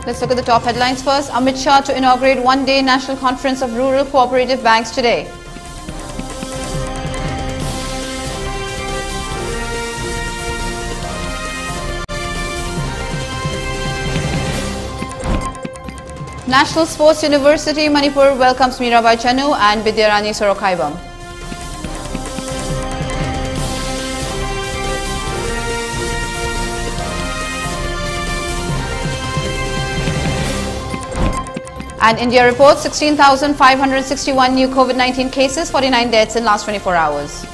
Let's look at the top headlines first. Amit Shah to inaugurate one-day National Conference of Rural Cooperative Banks today. National Sports University Manipur welcomes Mirabai Chanu and Bidyarani Sorokhaibam. And India reports 16,561 new COVID-19 cases, 49 deaths in last 24 hours.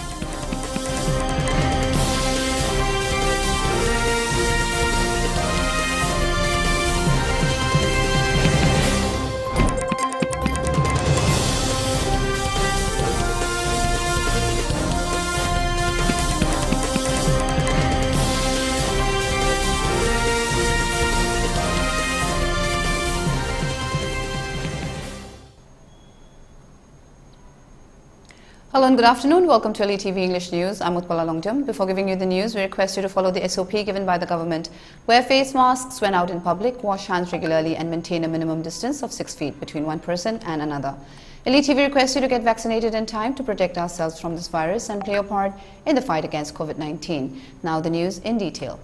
Hello and good afternoon. Welcome to ELITETV English News. I'm Utpala. Before giving you the news, we request you to follow the SOP given by the government. Wear face masks when out in public, wash hands regularly and maintain a minimum distance of 6 feet between one person and another. ELITETV requests you to get vaccinated in time to protect ourselves from this virus and play a part in the fight against COVID-19. Now the news in detail.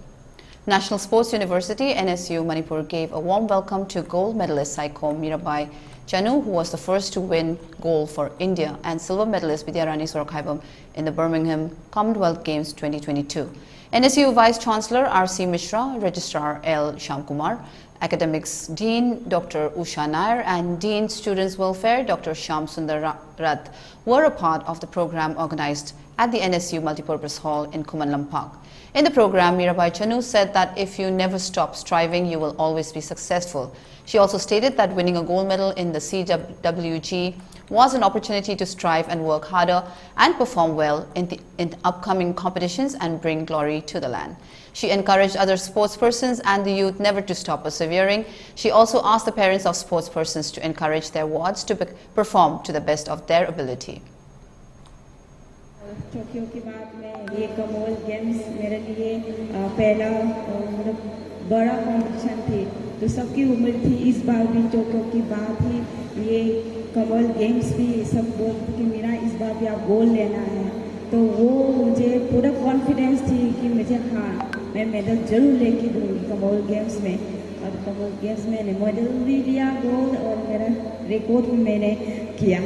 National Sports University NSU Manipur gave a warm welcome to gold medalist Saiko Mirabai Chanu, who was the first to win gold for India, and silver medalist Bidyarani Sorokhaibam in the Birmingham Commonwealth Games 2022. NSU Vice Chancellor R.C. Mishra, Registrar L. Shamkumar, Academics Dean Dr. Usha Nair and Dean Students Welfare Dr. Shyam Sundar Rath were a part of the program organized at the NSU Multipurpose Hall in Kumanlam Park. In the program, Mirabai Chanu said that if you never stop striving, you will always be successful. She also stated that winning a gold medal in the CWG was an opportunity to strive and work harder and perform well in upcoming competitions and bring glory to the land. She encouraged other sportspersons and the youth never to stop persevering. She also asked the parents of sportspersons to encourage their wards to perform to the best of their ability. Tokyo की बात में ये Commonwealth games मेरे लिए पहला मतलब बड़ा competition थी, तो सबकी उम्मीद थी इस बार भी टोक्यो की बात थी, ये कॉमनवेल्थ गेम्स भी सब बोलते कि मेरा इस बार भी आप गोल्ड लेना है, तो वो मुझे पूरा कॉन्फिडेंस थी कि मुझे हाँ मैं मेडल जरूर लेके दूँगी कॉमनवेल्थ गेम्स में। और कॉमनवेल्थ गेम्स में मैंने मेडल भी लिया गोल्ड और मेरा रिकॉर्ड भी मैंने किया।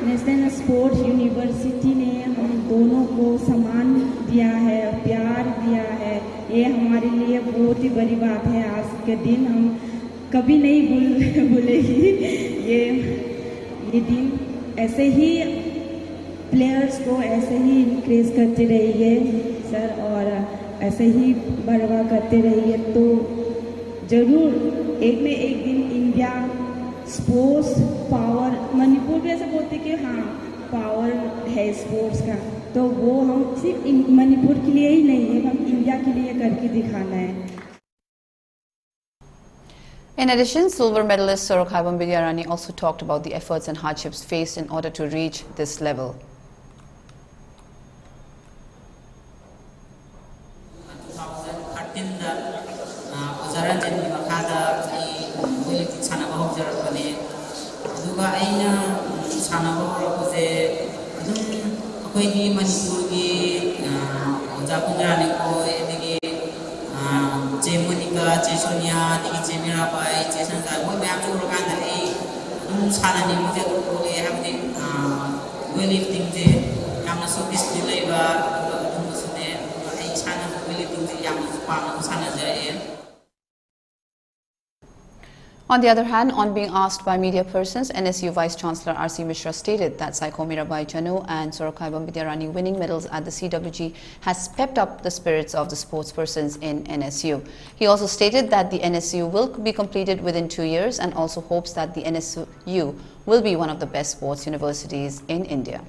नेशनल स्पोर्ट्स यूनिवर्सिटी ने हम दोनों को सम्मान दिया है, प्यार दिया है, ये हमारे लिए बहुत ही बड़ी बात है। आज के दिन हम कभी नहीं भूलेगी ये दिन। ऐसे ही प्लेयर्स को ऐसे ही इंक्रेज करते रहिए सर, और ऐसे ही बढ़ावा करते रहिए, तो ज़रूर एक न एक दिन इंडिया स्पोर्ट्स पावर, मणिपुर भी ऐसा बोलते कि हाँ पावर है स्पोर्ट्स का, तो वो हम सिर्फ मणिपुर के लिए ही नहीं है, हम इंडिया के लिए करके दिखाना है। In addition, silver medalist Sorokhaibam Bidyarani also talked about the efforts and hardships faced in order to reach this level. On the other hand, on being asked by media persons, NSU Vice Chancellor R.C. Mishra stated that Saiko Mirabai Chanu and Sorokhaibam Bidyarani winning medals at the CWG has pepped up the spirits of the sportspersons in NSU. He also stated that the NSU will be completed within 2 years and also hopes that the NSU will be one of the best sports universities in India.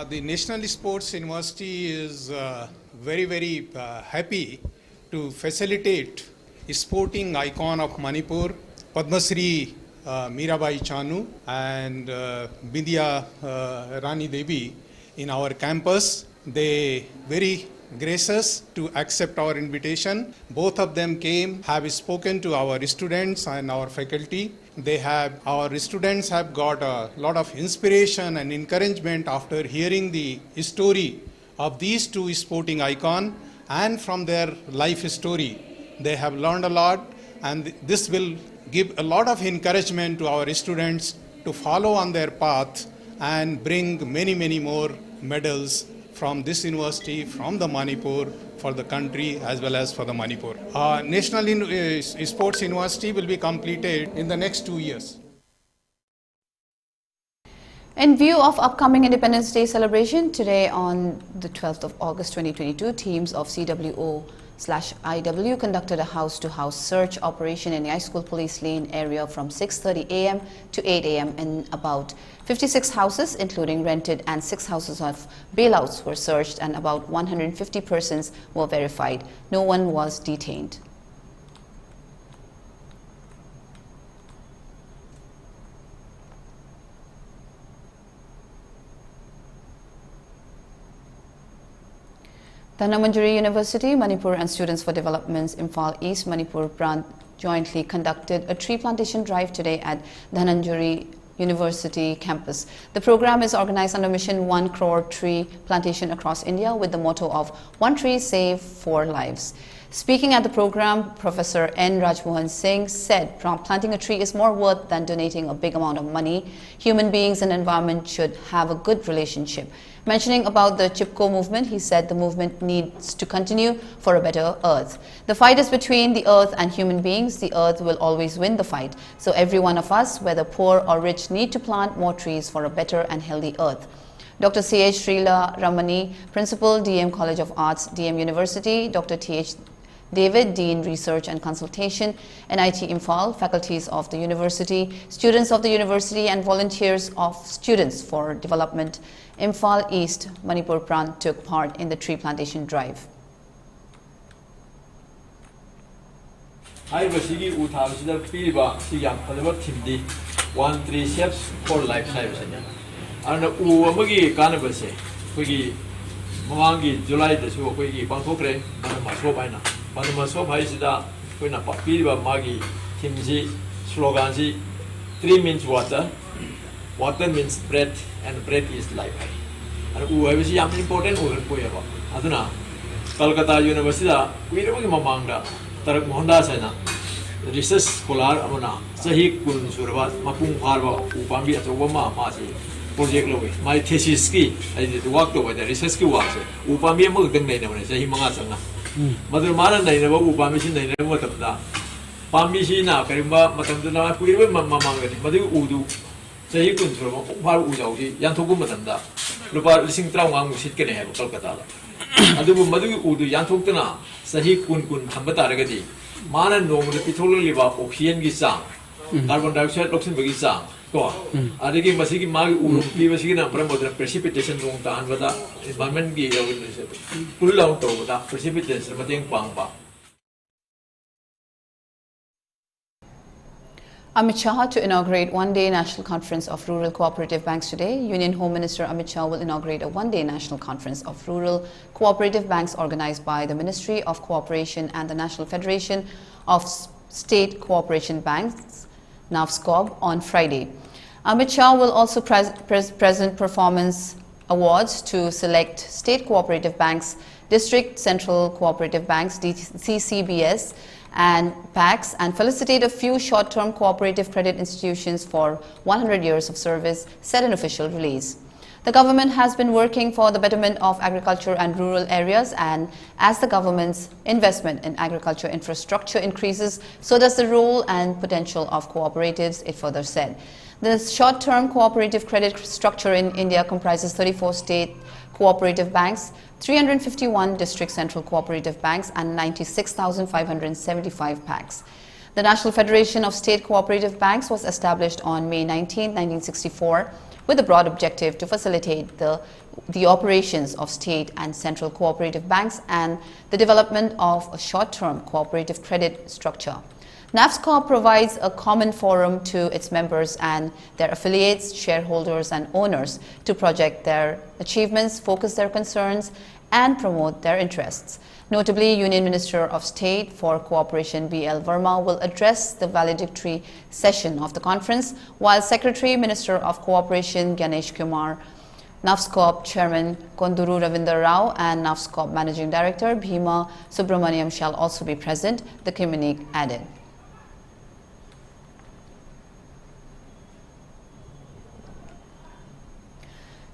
The National Sports University is very happy to facilitate a sporting icon of Manipur, Padma Shri Mirabai Chanu and Bindya Rani Devi in our campus. They very gracious to accept our invitation. Both of them came, have spoken to our students and our faculty. Our students have got a lot of inspiration and encouragement after hearing the story of these two sporting icons, and from their life story they have learned a lot, and this will give a lot of encouragement to our students to follow on their path and bring many more medals from this university, from the Manipur, for the country as well as for the Manipur. National Sports University will be completed in the next 2 years. In view of upcoming Independence Day celebration today on the 12th of August 2022, teams of CWO/IW conducted a house-to-house search operation in the high school police lane area from 6:30 a.m. to 8 a.m. in about 56 houses, including rented, and 6 houses of bailouts were searched, and about 150 persons were verified. No one was detained. Dhananjari University, Manipur and Students for Development's Imphal East Manipur branch jointly conducted a tree plantation drive today at Dhananjari University campus. The program is organized under Mission 1 Crore Tree Plantation across India with the motto of One Tree Save 4 Lives. Speaking at the program, Professor N. Rajmohan Singh said planting a tree is more worth than donating a big amount of money. Human beings and environment should have a good relationship. Mentioning about the Chipko movement, he said the movement needs to continue for a better earth. The fight is between the earth and human beings. The earth will always win the fight. So every one of us, whether poor or rich, need to plant more trees for a better and healthy earth. Dr. C.H. Srila Ramani, Principal, DM College of Arts, DM University, Dr. T.H. David, Dean, Research and Consultation, NIT Imphal, faculties of the university, students of the university and volunteers of Students for Development, Imphal East, Manipur branch took part in the tree plantation drive. One tree saves 4 lives. And July slogan 3 means water, water means breath, and breath is life. And important Aduna Calcutta University, we don't mamanga, Tarak Monda Sena, research scholar Amona, Sahi Kun Survat, Mapung Harba, Upambi at Obama Masi, project Lowy. My thesis ski, I did work over the research work. Upambi Mugdam Name, Sahimangasana. Mother Mara never Upamish never of that. Pamishina, Karimba, Matandana, we were Mamanga, Madu Udu, Sahi Kun Surva, Uzi, Yantogumatanda. Lupa listening trauma sit can have Calcutta. Adu Madu Udu Yantokana, Sahi Kun Hambataragati, Mana no the petroleum liver, Oxian Gisang, carbon dioxide toxin Gisang, go on. Adiki Masiki Mag Uru, Pivasina, Pramo, the precipitation long time, but the environment gave pull out over the precipitation, Mating Pampa. Amit Shah to inaugurate one-day National Conference of Rural Cooperative Banks today. Union Home Minister Amit Shah will inaugurate a one-day National Conference of Rural Cooperative Banks organized by the Ministry of Cooperation and the National Federation of State Cooperation Banks, NAFSCOB, on Friday. Amit Shah will also present performance awards to select state cooperative banks, district central cooperative banks, CCBS, and PACs, and felicitate a few short-term cooperative credit institutions for 100 years of service, said an official release. The government has been working for the betterment of agriculture and rural areas, and as the government's investment in agriculture infrastructure increases, so does the role and potential of cooperatives, it further said. The short-term cooperative credit structure in India comprises 34 state cooperative banks, 351 district central cooperative banks, and 96,575 PACs. The National Federation of State Cooperative Banks was established on May 19, 1964, with a broad objective to facilitate the operations of state and central cooperative banks and the development of a short-term cooperative credit structure. NAFSCOP provides a common forum to its members and their affiliates, shareholders and owners to project their achievements, focus their concerns and promote their interests. Notably, Union Minister of State for Cooperation B.L. Verma will address the valedictory session of the conference, while Secretary Minister of Cooperation Ganesh Kumar, NAFSCOP Chairman Konduru Ravinder Rao and NAFSCOP Managing Director Bhima Subramaniam shall also be present, the communique added.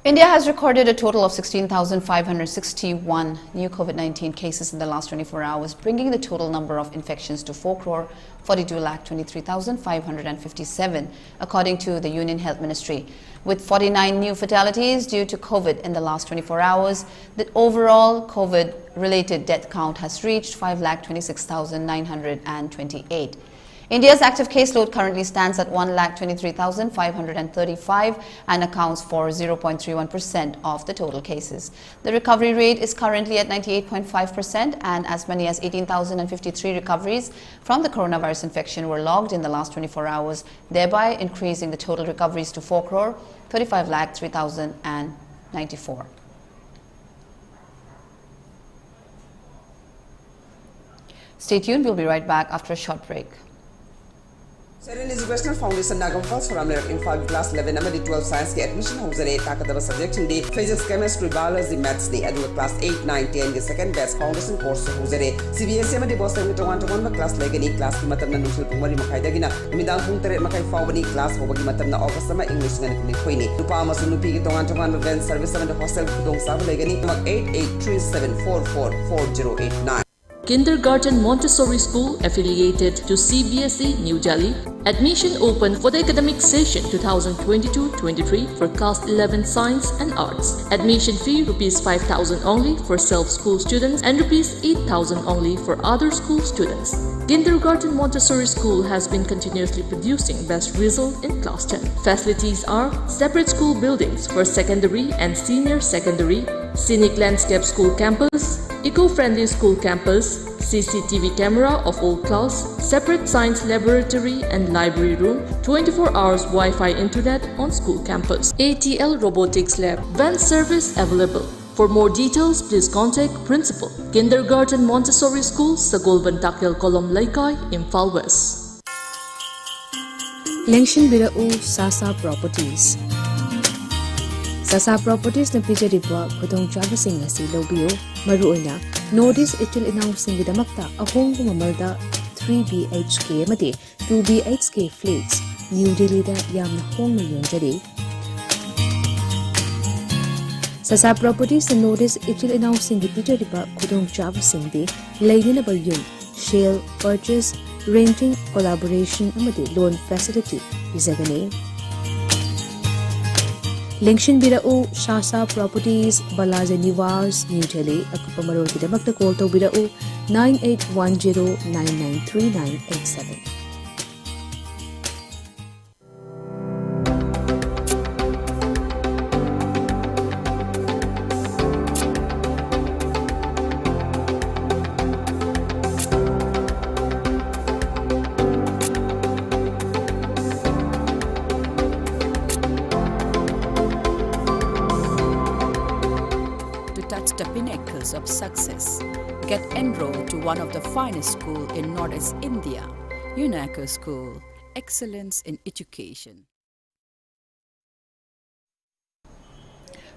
India has recorded a total of 16,561 new COVID-19 cases in the last 24 hours, bringing the total number of infections to 4,42,23,557, according to the Union Health Ministry. With 49 new fatalities due to COVID in the last 24 hours, the overall COVID-related death count has reached 5,26,928. India's active caseload currently stands at 1,23,535 and accounts for 0.31% of the total cases. The recovery rate is currently at 98.5%, and as many as 18,053 recoveries from the coronavirus infection were logged in the last 24 hours, thereby increasing the total recoveries to 4,35,03,094. Stay tuned, we'll be right back after a short break. Serene Educational Foundation Nagam from Infal Class 11 and 12 Science admission Hosere Takadava subject in the Physics, Chemistry, Biology, Maths, the Education Class 8, 9, 10, the second best Foundation course Hosere. CBSE and the Boston to 1 class Legani class Kimatam Nusul Pumari Makaidagina, Midam Punter Makai Fawani class over Kimatam August English and Manipuri. Tupama Sunupi to 1 event service and the hostel Pudong South Legani 8837444089. Kindergarten Montessori School affiliated to CBSE New Delhi. Admission open for the academic session 2022-23 for Class 11 Science and Arts. Admission fee ₹5,000 only for self-school students and ₹8,000 only for other school students. Kindergarten Montessori School has been continuously producing best result in Class 10. Facilities are separate school buildings for secondary and senior secondary, scenic landscape school campus, eco-friendly school campus, CCTV camera of all class, separate science laboratory and library room, 24 hours Wi-Fi internet on school campus, ATL robotics lab, van service available. For more details, please contact Principal, Kindergarten Montessori School, Sagolban Takel Kolom Laikai, Imphal West. Lengshin Birau Sasa Properties. Sasa Properties na pijariba kudong chabasing asi lobio maruoina notice itil announcing gidamakta ahong mamalda 3 BHK amadi 2 BHK flats New Delhi da yamna hong mayon jari. Sasa Properties na notice itil announcing gipijariba kudong chabasing di lainina ba yun share purchase renting collaboration amadi loan facility izagane. Lengshin Birau Sasa Properties Balaja Niwas New Delhi Akupamarol Kidamakta call to Birau 9810993987. The pinnacles of success. Get enrolled to one of the finest schools in Northeast India, UNACO School, Excellence in Education.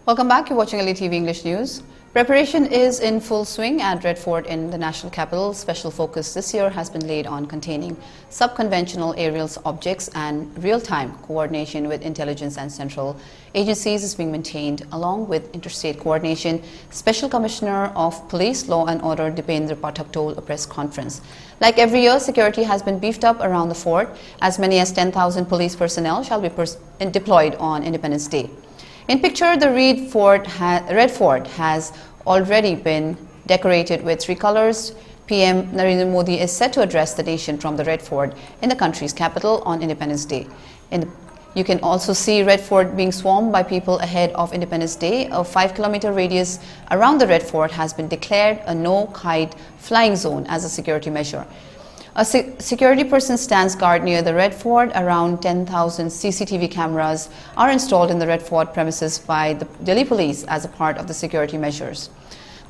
Welcome back. You're watching ELITETV English News. Preparation is in full swing at Red Fort in the national capital. Special focus this year has been laid on containing sub-conventional aerial objects, and real-time coordination with intelligence and central agencies is being maintained, along with interstate coordination. Special Commissioner of Police, Law and Order Dipendra Pathak told a press conference. Like every year, security has been beefed up around the fort. As many as 10,000 police personnel shall be deployed on Independence Day. In picture, the Red Fort has already been decorated with 3 colors. PM Narendra Modi is set to address the nation from the Red Fort in the country's capital on Independence Day. You can also see Red Fort being swarmed by people ahead of Independence Day. A 5-kilometer radius around the Red Fort has been declared a no-kite flying zone as a security measure. A security person stands guard near the Red Fort. Around 10,000 CCTV cameras are installed in the Red Fort premises by the Delhi police as a part of the security measures.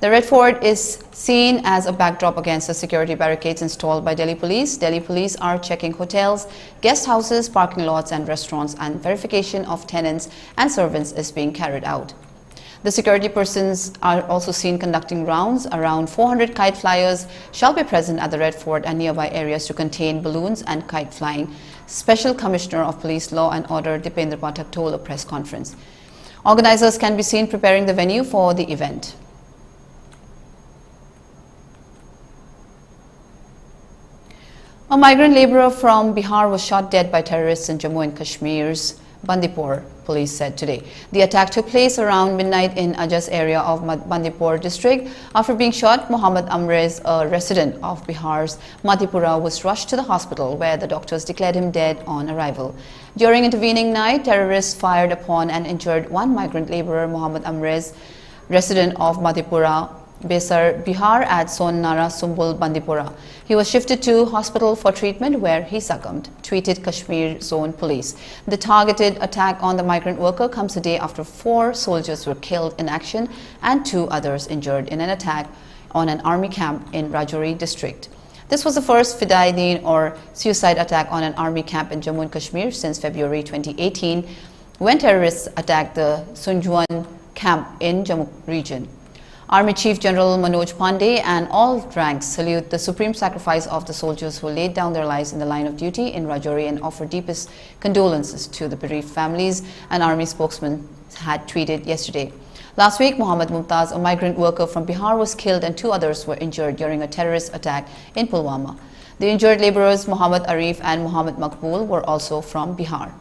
The Red Fort is seen as a backdrop against the security barricades installed by Delhi police. Delhi police are checking hotels, guest houses, parking lots and restaurants, and verification of tenants and servants is being carried out. The security persons are also seen conducting rounds. Around 400 kite flyers shall be present at the Red Fort and nearby areas to contain balloons and kite flying. Special Commissioner of Police Law and Order Dipendra Pathak told a press conference. Organizers can be seen preparing the venue for the event. A migrant laborer from Bihar was shot dead by terrorists in Jammu and Kashmir's Bandipur, police said today. The attack took place around midnight in Ajas area of Bandipur district. After being shot, Muhammad Amrez, a resident of Bihar's Madhepura, was rushed to the hospital where the doctors declared him dead on arrival. During intervening night, terrorists fired upon and injured one migrant laborer, Muhammad Amrez, resident of Madhepura, Besar, Bihar at Sonnara Sumbul, Bandipura. He was shifted to hospital for treatment where he succumbed, tweeted Kashmir Zone Police. The targeted attack on the migrant worker comes a day after 4 soldiers were killed in action and 2 others injured in an attack on an army camp in Rajouri district. This was the first Fidai or suicide attack on an army camp in Jammu and Kashmir since February 2018, when terrorists attacked the Sunjwan camp in Jammu region. Army Chief General Manoj Pandey and all ranks salute the supreme sacrifice of the soldiers who laid down their lives in the line of duty in Rajouri and offer deepest condolences to the bereaved families, an army spokesman had tweeted yesterday. Last week, Muhammad Mumtaz, a migrant worker from Bihar, was killed and 2 others were injured during a terrorist attack in Pulwama. The injured laborers Muhammad Arif and Muhammad Makbul were also from Bihar.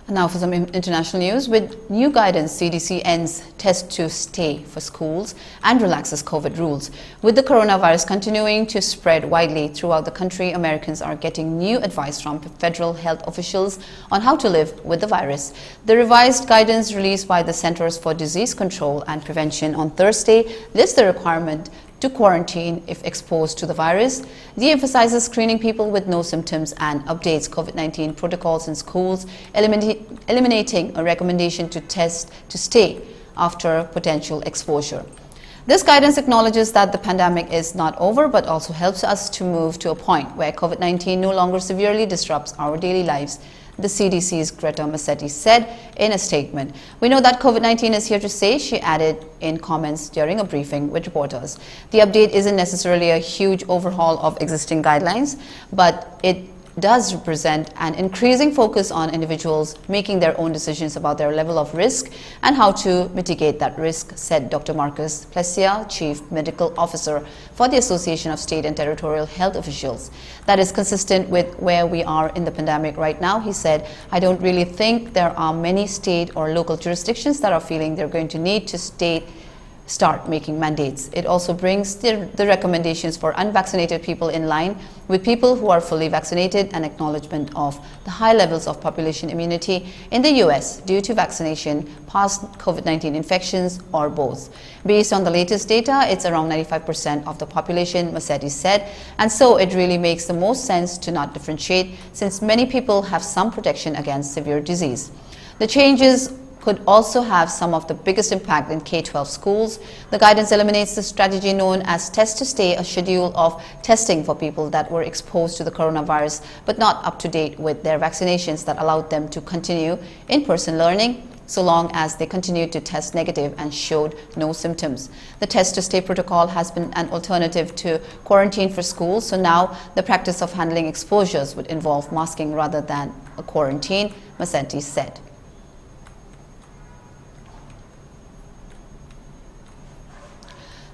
Now for some international news. With new guidance, CDC ends test to stay for schools and relaxes COVID rules. With the coronavirus continuing to spread widely throughout the country, Americans are getting new advice from federal health officials on how to live with the virus. The revised guidance released by the Centers for Disease Control and Prevention on Thursday lists the requirement to quarantine if exposed to the virus, de-emphasizes screening people with no symptoms, and updates COVID-19 protocols in schools, eliminating a recommendation to test to stay after potential exposure. This guidance acknowledges that the pandemic is not over, but also helps us to move to a point where COVID-19 no longer severely disrupts our daily lives, the CDC's Greta Massetti said in a statement. We know that COVID-19 is here to stay, she added in comments during a briefing with reporters. The update isn't necessarily a huge overhaul of existing guidelines, but it does represent an increasing focus on individuals making their own decisions about their level of risk and how to mitigate that risk, said Dr. Marcus Plessia, Chief Medical Officer for the Association of State and Territorial Health Officials. That is consistent with where we are in the pandemic right now, he said. I don't really think there are many state or local jurisdictions that are feeling they're going to need to start making mandates. It also brings the recommendations for unvaccinated people in line with people who are fully vaccinated, and acknowledgement of the high levels of population immunity in the US due to vaccination, past COVID-19 infections, or both. Based on the latest data, it's around 95% of the population, Massetti said, and so it really makes the most sense to not differentiate, since many people have some protection against severe disease. The changes could also have some of the biggest impact in K-12 schools. The guidance eliminates the strategy known as test to stay, a schedule of testing for people that were exposed to the coronavirus but not up to date with their vaccinations that allowed them to continue in-person learning so long as they continued to test negative and showed no symptoms. The test to stay protocol has been an alternative to quarantine for schools, so now the practice of handling exposures would involve masking rather than a quarantine, Massetti said.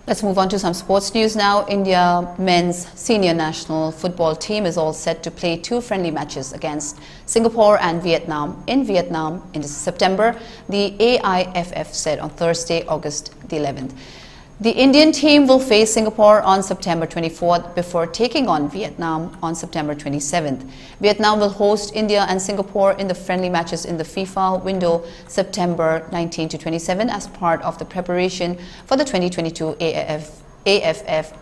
Let's move on to some sports news now. India men's senior national football team is all set to play 2 friendly matches against Singapore and Vietnam in September, the AIFF said on Thursday, August the 11th. The Indian team will face Singapore on September 24th before taking on Vietnam on September 27th. Vietnam will host India and Singapore in the friendly matches in the FIFA window September 19 to 27 as part of the preparation for the 2022 AFF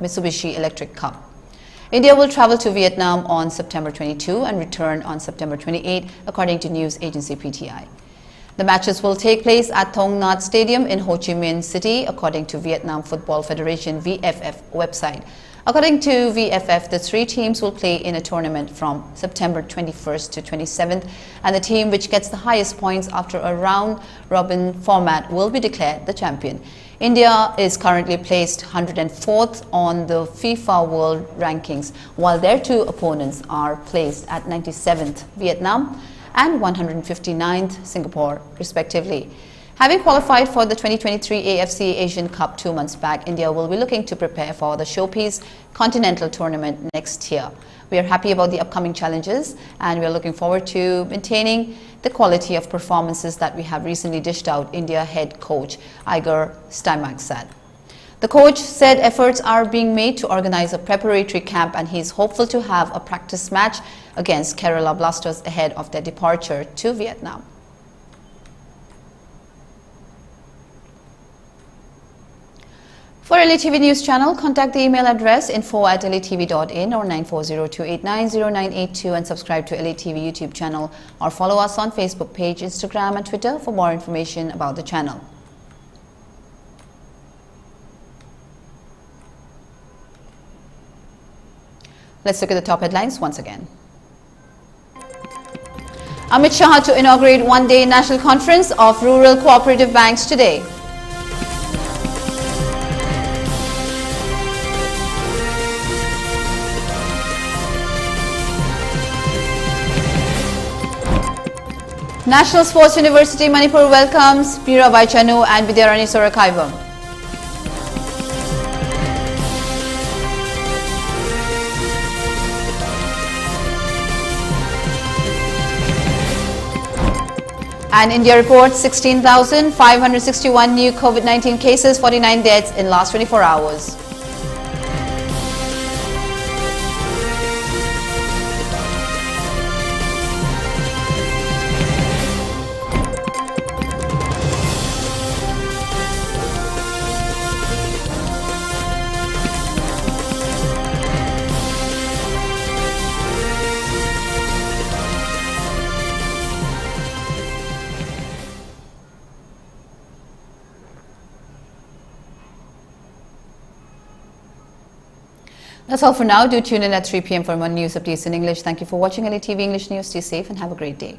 Mitsubishi Electric Cup. India will travel to Vietnam on September 22 and return on September 28, according to news agency PTI. The matches will take place at Thong Nhat Stadium in Ho Chi Minh City, according to Vietnam Football Federation VFF website. According to VFF, the three teams will play in a tournament from September 21st to 27th, and the team which gets the highest points after a round-robin format will be declared the champion. India is currently placed 104th on the FIFA World Rankings, while their two opponents are placed at 97th, Vietnam, and 159th Singapore, respectively. Having qualified for the 2023 AFC Asian Cup 2 months back, India will be looking to prepare for the showpiece Continental Tournament next year. We are happy about the upcoming challenges, and we are looking forward to maintaining the quality of performances that we have recently dished out, India head coach Igor Stimac said. The coach said efforts are being made to organize a preparatory camp, and he is hopeful to have a practice match against Kerala Blasters ahead of their departure to Vietnam. For ELITETV News Channel, contact the email address info@elitv.in or 9402890982 and subscribe to ELITETV YouTube channel, or follow us on Facebook page, Instagram and Twitter for more information about the channel. Let's look at the top headlines once again. Amit Shah to inaugurate one-day National Conference of Rural Cooperative Banks today. National Sports University Manipur welcomes Mirabai Chanu and Vidyarani Sorakaivam. And India reports 16,561 new COVID-19 cases, 49 deaths in last 24 hours. That's all for now. Do tune in at 3 p.m. for more news updates in English. Thank you for watching ELITETV English News. Stay safe and have a great day.